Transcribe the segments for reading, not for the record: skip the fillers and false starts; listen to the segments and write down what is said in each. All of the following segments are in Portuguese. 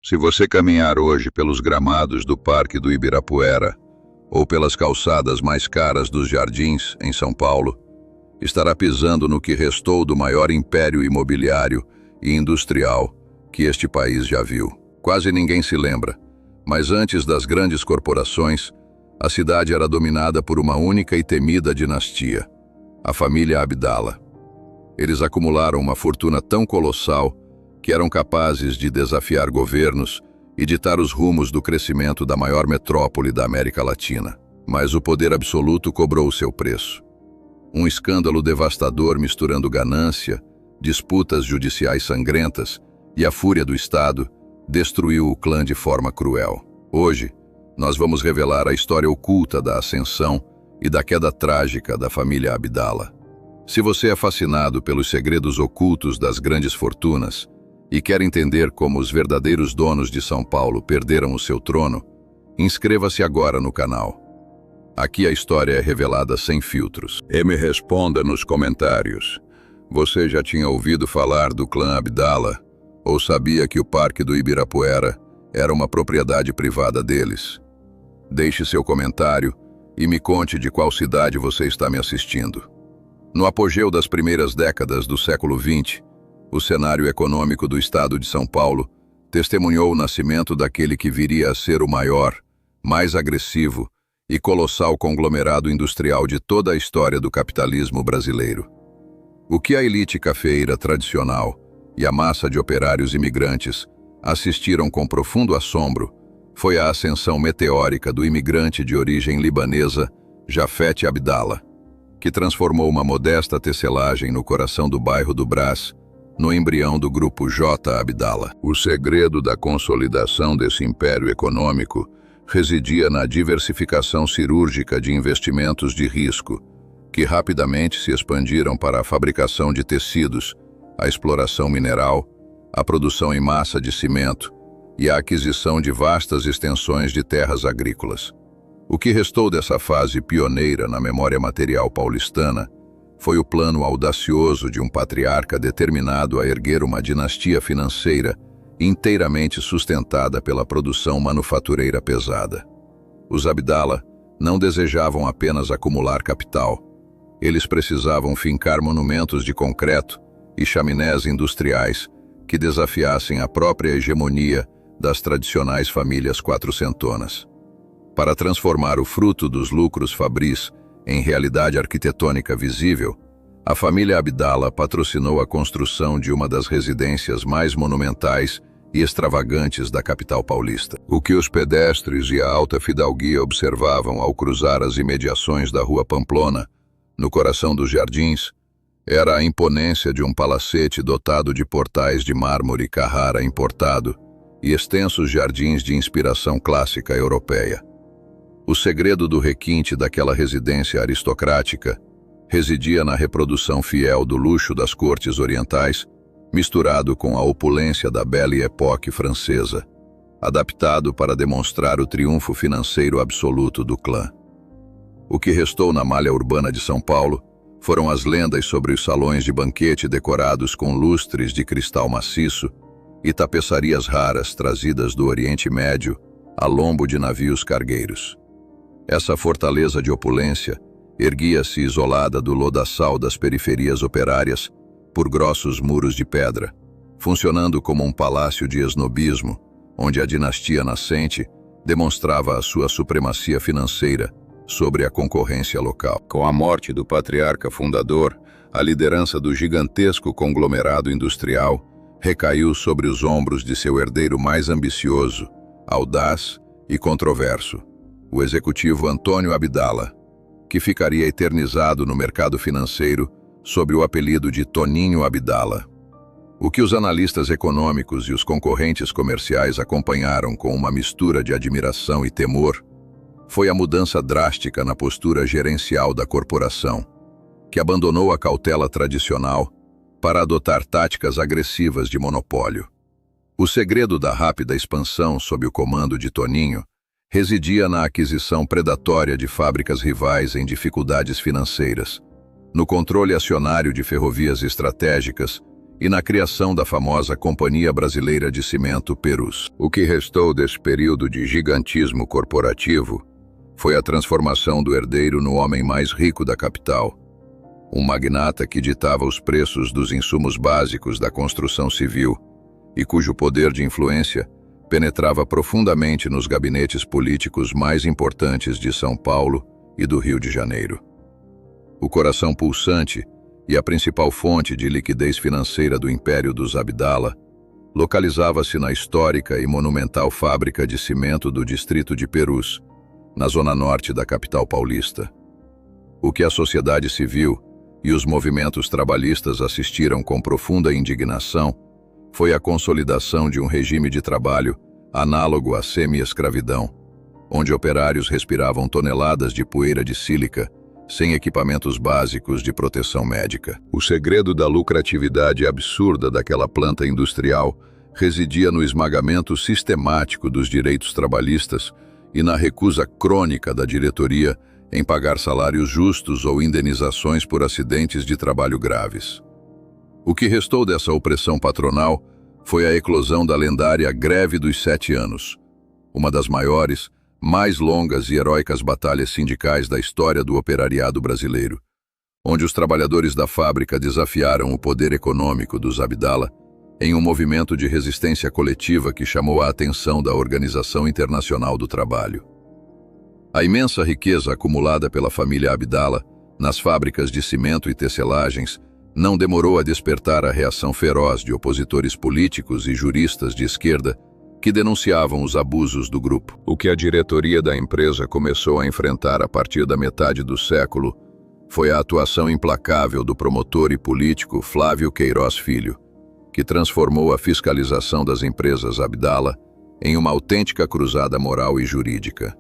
Se você caminhar hoje pelos gramados do Parque do Ibirapuera ou pelas calçadas mais caras dos Jardins, em São Paulo, estará pisando no que restou do maior império imobiliário e industrial que este país já viu. Quase ninguém se lembra, mas antes das grandes corporações, a cidade era dominada por uma única e temida dinastia, a família Abdala. Eles acumularam uma fortuna tão colossal que eram capazes de desafiar governos e ditar os rumos do crescimento da maior metrópole da América Latina. Mas o poder absoluto cobrou o seu preço. Um escândalo devastador misturando ganância, disputas judiciais sangrentas e a fúria do Estado destruiu o clã de forma cruel. Hoje, nós vamos revelar a história oculta da ascensão e da queda trágica da família Abdala. Se você é fascinado pelos segredos ocultos das grandes fortunas e quer entender como os verdadeiros donos de São Paulo perderam o seu trono, inscreva-se agora no canal. Aqui a história é revelada sem filtros. E me responda nos comentários. Você já tinha ouvido falar do clã Abdala ou sabia que o Parque do Ibirapuera era uma propriedade privada deles? Deixe seu comentário e me conte de qual cidade você está me assistindo. No apogeu das primeiras décadas do século XX, o cenário econômico do estado de São Paulo testemunhou o nascimento daquele que viria a ser o maior, mais agressivo e colossal conglomerado industrial de toda a história do capitalismo brasileiro. O que a elite cafeeira tradicional e a massa de operários imigrantes assistiram com profundo assombro foi a ascensão meteórica do imigrante de origem libanesa Jafet Abdala, que transformou uma modesta tecelagem no coração do bairro do Brás, no embrião do grupo J. Abdala. O segredo da consolidação desse império econômico residia na diversificação cirúrgica de investimentos de risco, que rapidamente se expandiram para a fabricação de tecidos, a exploração mineral, a produção em massa de cimento e a aquisição de vastas extensões de terras agrícolas. O que restou dessa fase pioneira na memória material paulistana foi o plano audacioso de um patriarca determinado a erguer uma dinastia financeira inteiramente sustentada pela produção manufatureira pesada. Os Abdala não desejavam apenas acumular capital. Eles precisavam fincar monumentos de concreto e chaminés industriais que desafiassem a própria hegemonia das tradicionais famílias quatrocentonas. Para transformar o fruto dos lucros fabris em realidade arquitetônica visível, a família Abdala patrocinou a construção de uma das residências mais monumentais e extravagantes da capital paulista. O que os pedestres e a alta fidalguia observavam ao cruzar as imediações da Rua Pamplona, no coração dos Jardins, era a imponência de um palacete dotado de portais de mármore Carrara importado e extensos jardins de inspiração clássica europeia. O segredo do requinte daquela residência aristocrática residia na reprodução fiel do luxo das cortes orientais, misturado com a opulência da Belle Époque francesa, adaptado para demonstrar o triunfo financeiro absoluto do clã. O que restou na malha urbana de São Paulo foram as lendas sobre os salões de banquete decorados com lustres de cristal maciço e tapeçarias raras trazidas do Oriente Médio a lombo de navios cargueiros. Essa fortaleza de opulência erguia-se isolada do lodaçal das periferias operárias por grossos muros de pedra, funcionando como um palácio de esnobismo, onde a dinastia nascente demonstrava a sua supremacia financeira sobre a concorrência local. Com a morte do patriarca fundador, a liderança do gigantesco conglomerado industrial recaiu sobre os ombros de seu herdeiro mais ambicioso, audaz e controverso, o executivo Antônio Abdala, que ficaria eternizado no mercado financeiro sob o apelido de Toninho Abdala. O que os analistas econômicos e os concorrentes comerciais acompanharam com uma mistura de admiração e temor foi a mudança drástica na postura gerencial da corporação, que abandonou a cautela tradicional para adotar táticas agressivas de monopólio. O segredo da rápida expansão sob o comando de Toninho residia na aquisição predatória de fábricas rivais em dificuldades financeiras, no controle acionário de ferrovias estratégicas e na criação da famosa Companhia Brasileira de Cimento Perus. O que restou desse período de gigantismo corporativo foi a transformação do herdeiro no homem mais rico da capital, um magnata que ditava os preços dos insumos básicos da construção civil e cujo poder de influência penetrava profundamente nos gabinetes políticos mais importantes de São Paulo e do Rio de Janeiro. O coração pulsante e a principal fonte de liquidez financeira do Império dos Abdala localizava-se na histórica e monumental fábrica de cimento do distrito de Perus, na zona norte da capital paulista. O que a sociedade civil e os movimentos trabalhistas assistiram com profunda indignação foi a consolidação de um regime de trabalho análogo à semi-escravidão, onde operários respiravam toneladas de poeira de sílica sem equipamentos básicos de proteção médica. O segredo da lucratividade absurda daquela planta industrial residia no esmagamento sistemático dos direitos trabalhistas e na recusa crônica da diretoria em pagar salários justos ou indenizações por acidentes de trabalho graves. O que restou dessa opressão patronal foi a eclosão da lendária Greve dos 7 Anos, uma das maiores, mais longas e heróicas batalhas sindicais da história do operariado brasileiro, onde os trabalhadores da fábrica desafiaram o poder econômico dos Abdala em um movimento de resistência coletiva que chamou a atenção da Organização Internacional do Trabalho. A imensa riqueza acumulada pela família Abdala nas fábricas de cimento e tecelagens não demorou a despertar a reação feroz de opositores políticos e juristas de esquerda que denunciavam os abusos do grupo. O que a diretoria da empresa começou a enfrentar a partir da metade do século foi a atuação implacável do promotor e político Flávio Queiroz Filho, que transformou a fiscalização das empresas Abdala em uma autêntica cruzada moral e jurídica.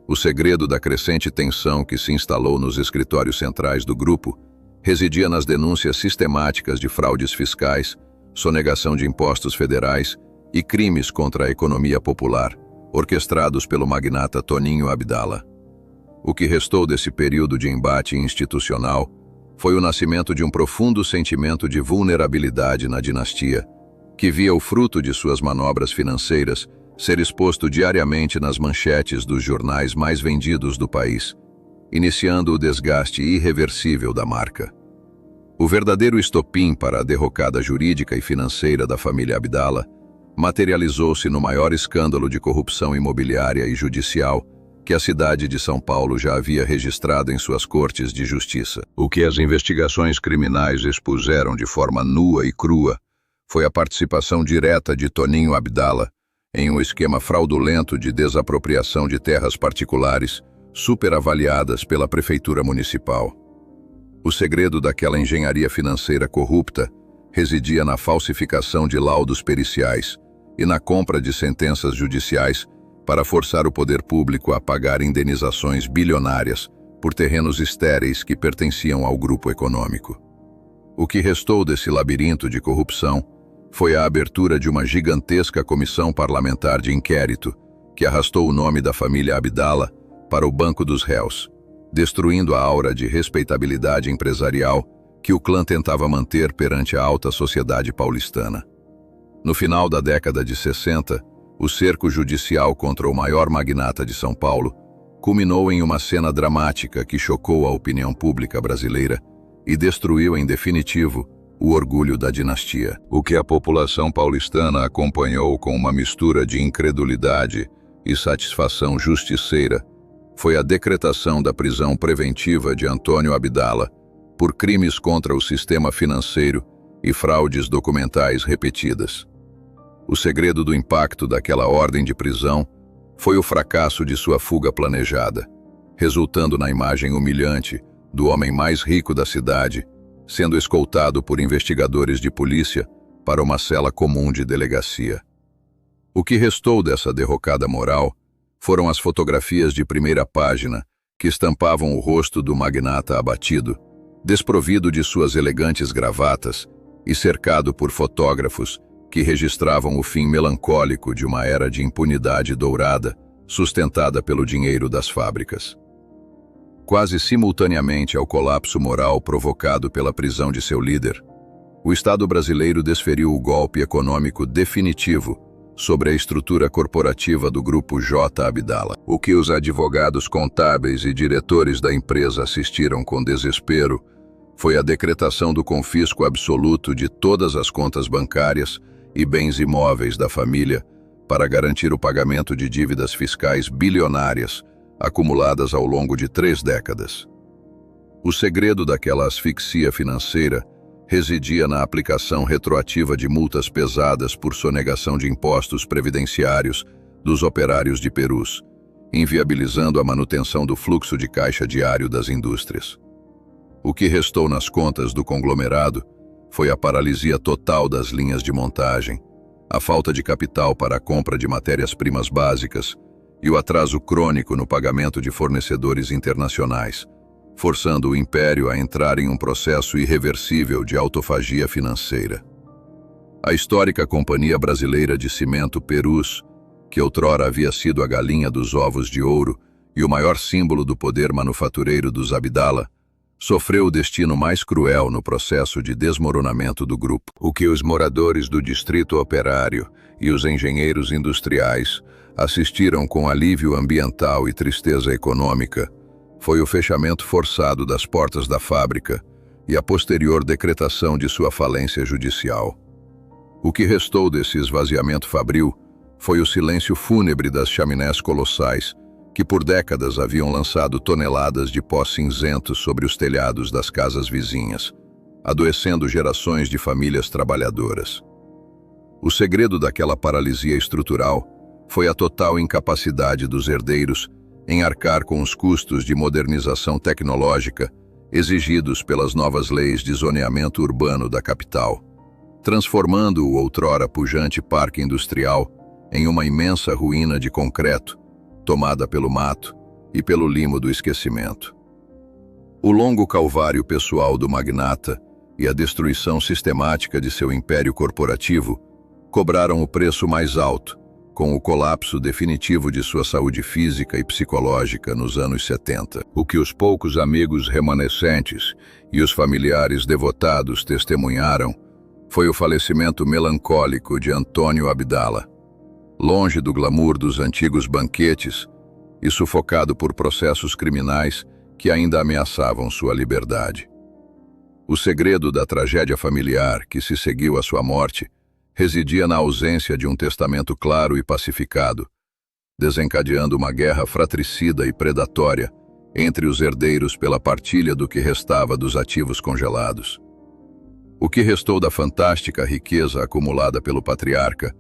O segredo da crescente tensão que se instalou nos escritórios centrais do grupo residia nas denúncias sistemáticas de fraudes fiscais, sonegação de impostos federais e crimes contra a economia popular, orquestrados pelo magnata Toninho Abdala. O que restou desse período de embate institucional foi o nascimento de um profundo sentimento de vulnerabilidade na dinastia, que via o fruto de suas manobras financeiras ser exposto diariamente nas manchetes dos jornais mais vendidos do país, iniciando o desgaste irreversível da marca. O verdadeiro estopim para a derrocada jurídica e financeira da família Abdala materializou-se no maior escândalo de corrupção imobiliária e judicial que a cidade de São Paulo já havia registrado em suas cortes de justiça. O que as investigações criminais expuseram de forma nua e crua foi a participação direta de Toninho Abdala em um esquema fraudulento de desapropriação de terras particulares superavaliadas pela prefeitura municipal. O segredo daquela engenharia financeira corrupta residia na falsificação de laudos periciais e na compra de sentenças judiciais para forçar o poder público a pagar indenizações bilionárias por terrenos estéreis que pertenciam ao grupo econômico. O que restou desse labirinto de corrupção foi a abertura de uma gigantesca comissão parlamentar de inquérito que arrastou o nome da família Abdala para o banco dos réus, destruindo a aura de respeitabilidade empresarial que o clã tentava manter perante a alta sociedade paulistana. No final da década de 60, o cerco judicial contra o maior magnata de São Paulo culminou em uma cena dramática que chocou a opinião pública brasileira e destruiu em definitivo o orgulho da dinastia. O que a população paulistana acompanhou com uma mistura de incredulidade e satisfação justiceira foi a decretação da prisão preventiva de Antônio Abdala por crimes contra o sistema financeiro e fraudes documentais repetidas. O segredo do impacto daquela ordem de prisão foi o fracasso de sua fuga planejada, resultando na imagem humilhante do homem mais rico da cidade, sendo escoltado por investigadores de polícia para uma cela comum de delegacia. O que restou dessa derrocada moral foram as fotografias de primeira página que estampavam o rosto do magnata abatido, desprovido de suas elegantes gravatas e cercado por fotógrafos que registravam o fim melancólico de uma era de impunidade dourada sustentada pelo dinheiro das fábricas. Quase simultaneamente ao colapso moral provocado pela prisão de seu líder, o Estado brasileiro desferiu o golpe econômico definitivo sobre a estrutura corporativa do Grupo J. Abdala. O que os advogados contábeis e diretores da empresa assistiram com desespero foi a decretação do confisco absoluto de todas as contas bancárias e bens imóveis da família para garantir o pagamento de dívidas fiscais bilionárias acumuladas ao longo de 3 décadas. O segredo daquela asfixia financeira residia na aplicação retroativa de multas pesadas por sonegação de impostos previdenciários dos operários de Perus, inviabilizando a manutenção do fluxo de caixa diário das indústrias. O que restou nas contas do conglomerado foi a paralisia total das linhas de montagem, a falta de capital para a compra de matérias-primas básicas e o atraso crônico no pagamento de fornecedores internacionais, forçando o império a entrar em um processo irreversível de autofagia financeira. A histórica Companhia Brasileira de Cimento Perus, que outrora havia sido a galinha dos ovos de ouro e o maior símbolo do poder manufatureiro dos Abdala, sofreu o destino mais cruel no processo de desmoronamento do grupo. O que os moradores do Distrito Operário e os engenheiros industriais assistiram com alívio ambiental e tristeza econômica foi o fechamento forçado das portas da fábrica e a posterior decretação de sua falência judicial. O que restou desse esvaziamento fabril foi o silêncio fúnebre das chaminés colossais que por décadas haviam lançado toneladas de pó cinzento sobre os telhados das casas vizinhas, adoecendo gerações de famílias trabalhadoras. O segredo daquela paralisia estrutural foi a total incapacidade dos herdeiros em arcar com os custos de modernização tecnológica exigidos pelas novas leis de zoneamento urbano da capital, transformando o outrora pujante parque industrial em uma imensa ruína de concreto, tomada pelo mato e pelo limo do esquecimento. O longo calvário pessoal do magnata e a destruição sistemática de seu império corporativo cobraram o preço mais alto, com o colapso definitivo de sua saúde física e psicológica nos anos 70. O que os poucos amigos remanescentes e os familiares devotados testemunharam foi o falecimento melancólico de Antônio Abdala, longe do glamour dos antigos banquetes e sufocado por processos criminais que ainda ameaçavam sua liberdade. O segredo da tragédia familiar que se seguiu à sua morte residia na ausência de um testamento claro e pacificado, desencadeando uma guerra fratricida e predatória entre os herdeiros pela partilha do que restava dos ativos congelados. O que restou da fantástica riqueza acumulada pelo patriarca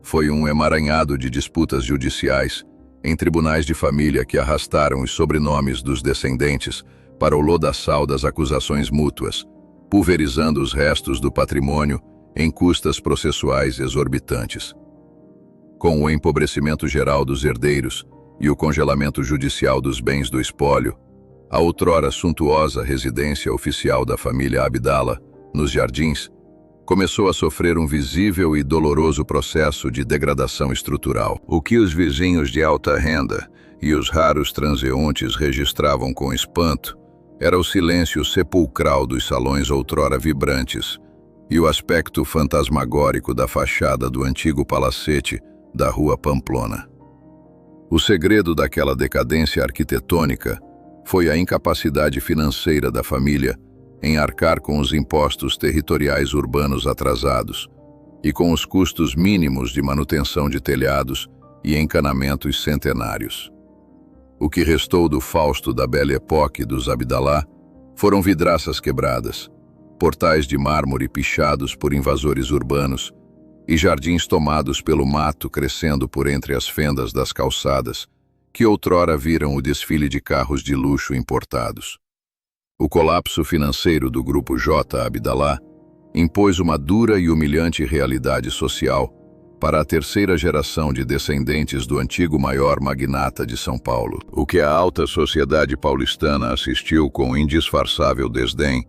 foi um emaranhado de disputas judiciais em tribunais de família que arrastaram os sobrenomes dos descendentes para o lodaçal das acusações mútuas, pulverizando os restos do patrimônio em custas processuais exorbitantes. Com o empobrecimento geral dos herdeiros e o congelamento judicial dos bens do espólio, a outrora suntuosa residência oficial da família Abdala, nos Jardins, começou a sofrer um visível e doloroso processo de degradação estrutural. O que os vizinhos de alta renda e os raros transeuntes registravam com espanto era o silêncio sepulcral dos salões outrora vibrantes e o aspecto fantasmagórico da fachada do antigo palacete da Rua Pamplona. O segredo daquela decadência arquitetônica foi a incapacidade financeira da família em arcar com os impostos territoriais urbanos atrasados e com os custos mínimos de manutenção de telhados e encanamentos centenários. O que restou do Fausto da Belle Époque dos Abdalá foram vidraças quebradas, portais de mármore pichados por invasores urbanos e jardins tomados pelo mato crescendo por entre as fendas das calçadas, que outrora viram o desfile de carros de luxo importados. O colapso financeiro do Grupo J. Abdala impôs uma dura e humilhante realidade social para a terceira geração de descendentes do antigo maior magnata de São Paulo. O que a alta sociedade paulistana assistiu com indisfarçável desdém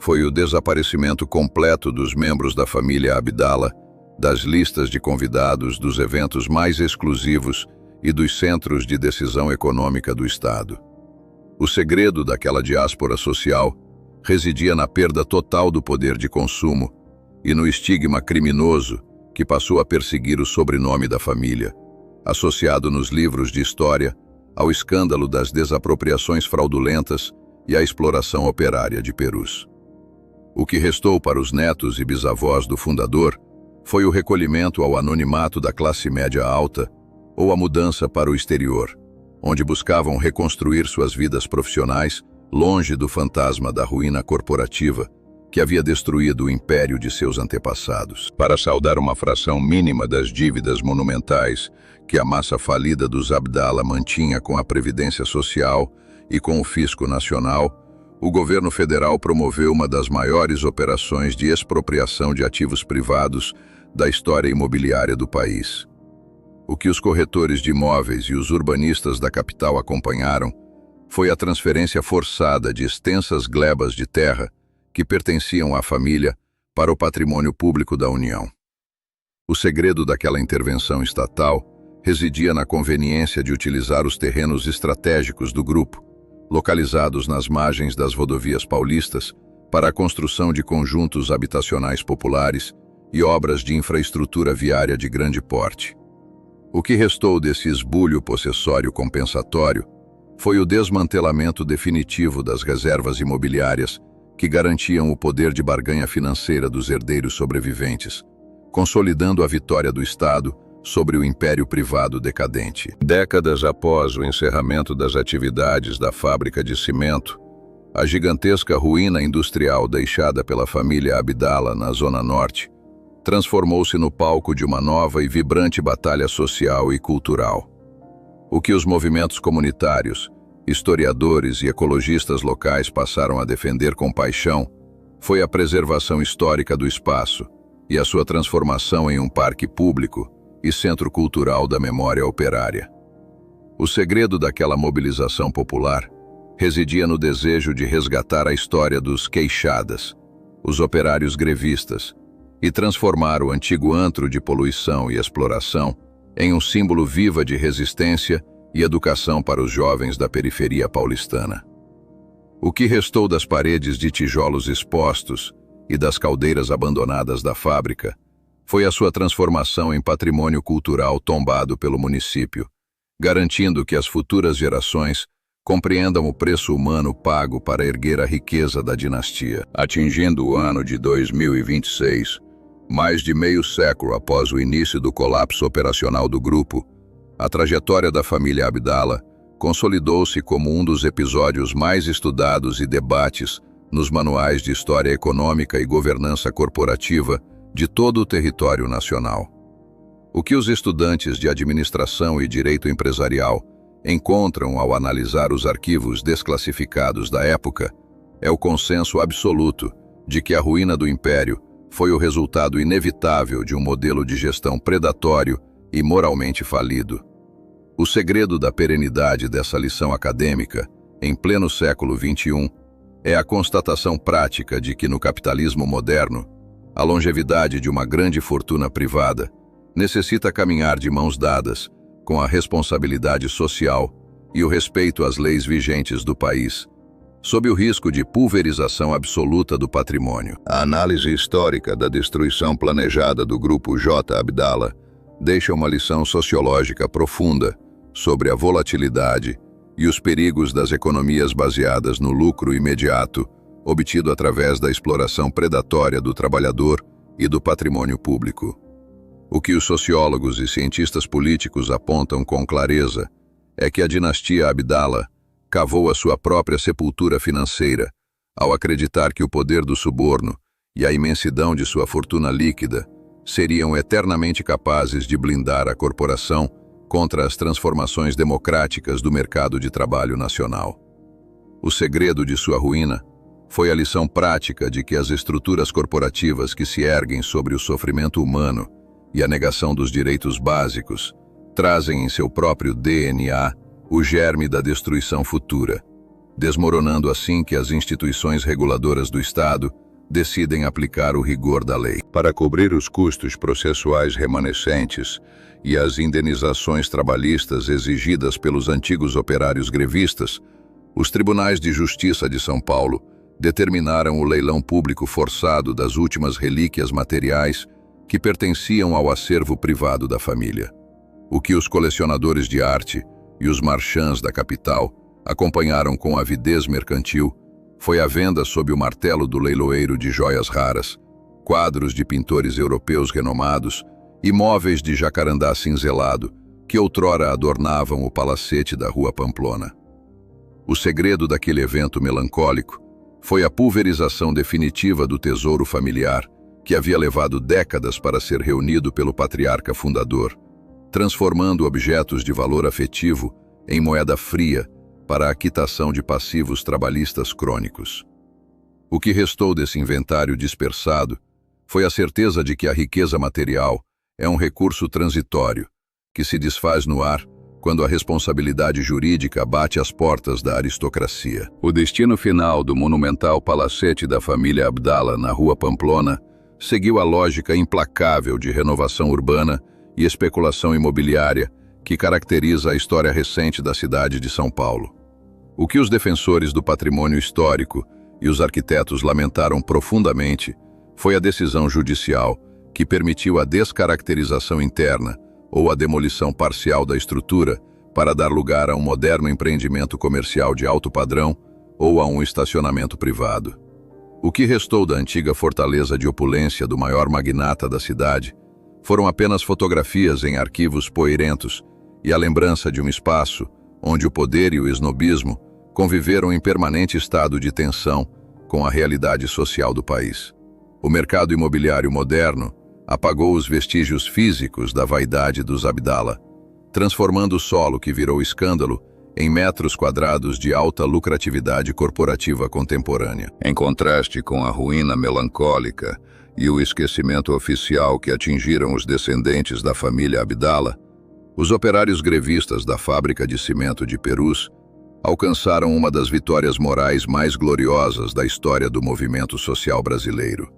foi o desaparecimento completo dos membros da família Abdala, das listas de convidados dos eventos mais exclusivos e dos centros de decisão econômica do Estado. O segredo daquela diáspora social residia na perda total do poder de consumo e no estigma criminoso que passou a perseguir o sobrenome da família, associado nos livros de história ao escândalo das desapropriações fraudulentas e à exploração operária de Perus. O que restou para os netos e bisavós do fundador foi o recolhimento ao anonimato da classe média alta ou a mudança para o exterior, onde buscavam reconstruir suas vidas profissionais longe do fantasma da ruína corporativa que havia destruído o império de seus antepassados. Para saldar uma fração mínima das dívidas monumentais que a massa falida dos Abdala mantinha com a Previdência Social e com o Fisco Nacional, o governo federal promoveu uma das maiores operações de expropriação de ativos privados da história imobiliária do país. O que os corretores de imóveis e os urbanistas da capital acompanharam foi a transferência forçada de extensas glebas de terra que pertenciam à família para o patrimônio público da União. O segredo daquela intervenção estatal residia na conveniência de utilizar os terrenos estratégicos do grupo, localizados nas margens das rodovias paulistas, para a construção de conjuntos habitacionais populares e obras de infraestrutura viária de grande porte. O que restou desse esbulho possessório compensatório foi o desmantelamento definitivo das reservas imobiliárias que garantiam o poder de barganha financeira dos herdeiros sobreviventes, consolidando a vitória do Estado sobre o império privado decadente. Décadas após o encerramento das atividades da fábrica de cimento, a gigantesca ruína industrial deixada pela família Abdala na Zona Norte transformou-se no palco de uma nova e vibrante batalha social e cultural. O que os movimentos comunitários, historiadores e ecologistas locais passaram a defender com paixão foi a preservação histórica do espaço e a sua transformação em um parque público e centro cultural da memória operária. O segredo daquela mobilização popular residia no desejo de resgatar a história dos queixadas, os operários grevistas, e transformar o antigo antro de poluição e exploração em um símbolo vivo de resistência e educação para os jovens da periferia paulistana. O que restou das paredes de tijolos expostos e das caldeiras abandonadas da fábrica foi a sua transformação em patrimônio cultural tombado pelo município, garantindo que as futuras gerações compreendam o preço humano pago para erguer a riqueza da dinastia. Atingindo o ano de 2026, mais de meio século após o início do colapso operacional do grupo, a trajetória da família Abdala consolidou-se como um dos episódios mais estudados e debates nos manuais de história econômica e governança corporativa de todo o território nacional. O que os estudantes de administração e direito empresarial encontram ao analisar os arquivos desclassificados da época é o consenso absoluto de que a ruína do império foi o resultado inevitável de um modelo de gestão predatório e moralmente falido. O segredo da perenidade dessa lição acadêmica, em pleno século XXI, é a constatação prática de que no capitalismo moderno, a longevidade de uma grande fortuna privada necessita caminhar de mãos dadas com a responsabilidade social e o respeito às leis vigentes do país, sob o risco de pulverização absoluta do patrimônio. A análise histórica da destruição planejada do grupo J. Abdala deixa uma lição sociológica profunda sobre a volatilidade e os perigos das economias baseadas no lucro imediato, obtido através da exploração predatória do trabalhador e do patrimônio público. O que os sociólogos e cientistas políticos apontam com clareza é que a dinastia Abdala cavou a sua própria sepultura financeira ao acreditar que o poder do suborno e a imensidão de sua fortuna líquida seriam eternamente capazes de blindar a corporação contra as transformações democráticas do mercado de trabalho nacional. O segredo de sua ruína foi a lição prática de que as estruturas corporativas que se erguem sobre o sofrimento humano e a negação dos direitos básicos trazem em seu próprio DNA o germe da destruição futura, desmoronando assim que as instituições reguladoras do Estado decidem aplicar o rigor da lei. Para cobrir os custos processuais remanescentes e as indenizações trabalhistas exigidas pelos antigos operários grevistas, os tribunais de justiça de São Paulo determinaram o leilão público forçado das últimas relíquias materiais que pertenciam ao acervo privado da família. O que os colecionadores de arte e os marchands da capital acompanharam com avidez mercantil foi a venda sob o martelo do leiloeiro de joias raras, quadros de pintores europeus renomados e móveis de jacarandá cinzelado que outrora adornavam o palacete da Rua Pamplona. O segredo daquele evento melancólico foi a pulverização definitiva do tesouro familiar que havia levado décadas para ser reunido pelo patriarca fundador, transformando objetos de valor afetivo em moeda fria para a quitação de passivos trabalhistas crônicos. O que restou desse inventário dispersado foi a certeza de que a riqueza material é um recurso transitório, que se desfaz no ar quando a responsabilidade jurídica bate às portas da aristocracia. O destino final do monumental palacete da família Abdala na Rua Pamplona seguiu a lógica implacável de renovação urbana e especulação imobiliária que caracteriza a história recente da cidade de São Paulo. O que os defensores do patrimônio histórico e os arquitetos lamentaram profundamente foi a decisão judicial que permitiu a descaracterização interna ou a demolição parcial da estrutura para dar lugar a um moderno empreendimento comercial de alto padrão ou a um estacionamento privado. O que restou da antiga fortaleza de opulência do maior magnata da cidade foram apenas fotografias em arquivos poeirentos e a lembrança de um espaço onde o poder e o esnobismo conviveram em permanente estado de tensão com a realidade social do país. O mercado imobiliário moderno apagou os vestígios físicos da vaidade dos Abdala, transformando o solo que virou escândalo em metros quadrados de alta lucratividade corporativa contemporânea. Em contraste com a ruína melancólica e o esquecimento oficial que atingiram os descendentes da família Abdala, os operários grevistas da fábrica de cimento de Perus alcançaram uma das vitórias morais mais gloriosas da história do movimento social brasileiro.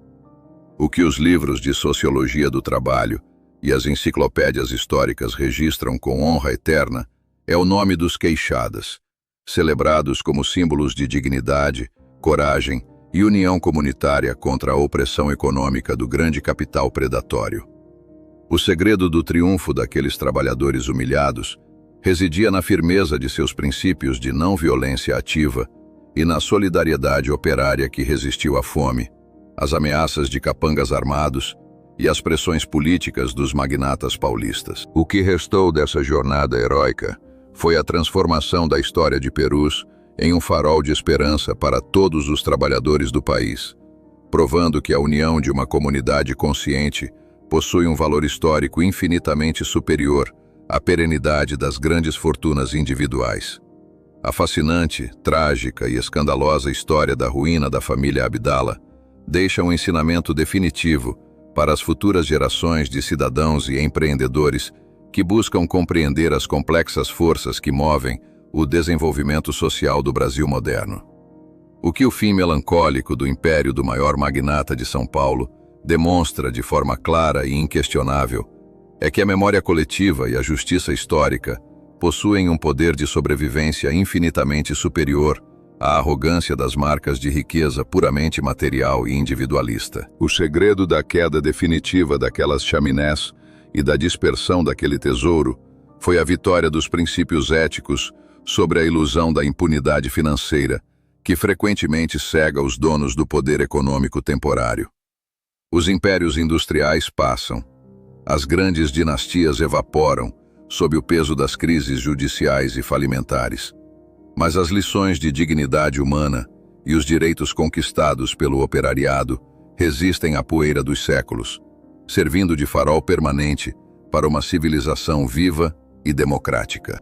O que os livros de sociologia do trabalho e as enciclopédias históricas registram com honra eterna é o nome dos queixadas, celebrados como símbolos de dignidade, coragem e união comunitária contra a opressão econômica do grande capital predatório. O segredo do triunfo daqueles trabalhadores humilhados residia na firmeza de seus princípios de não violência ativa e na solidariedade operária que resistiu à fome, às ameaças de capangas armados e às pressões políticas dos magnatas paulistas. O que restou dessa jornada heróica foi a transformação da história de Perus em um farol de esperança para todos os trabalhadores do país, provando que a união de uma comunidade consciente possui um valor histórico infinitamente superior à perenidade das grandes fortunas individuais. A fascinante, trágica e escandalosa história da ruína da família Abdala deixa um ensinamento definitivo para as futuras gerações de cidadãos e empreendedores que buscam compreender as complexas forças que movem o desenvolvimento social do Brasil moderno. O que o fim melancólico do império do maior magnata de São Paulo demonstra de forma clara e inquestionável é que a memória coletiva e a justiça histórica possuem um poder de sobrevivência infinitamente superior à arrogância das marcas de riqueza puramente material e individualista. O segredo da queda definitiva daquelas chaminés e da dispersão daquele tesouro foi a vitória dos princípios éticos sobre a ilusão da impunidade financeira, que frequentemente cega os donos do poder econômico temporário. Os impérios industriais passam, as grandes dinastias evaporam sob o peso das crises judiciais e falimentares. Mas as lições de dignidade humana e os direitos conquistados pelo operariado resistem à poeira dos séculos, servindo de farol permanente para uma civilização viva e democrática.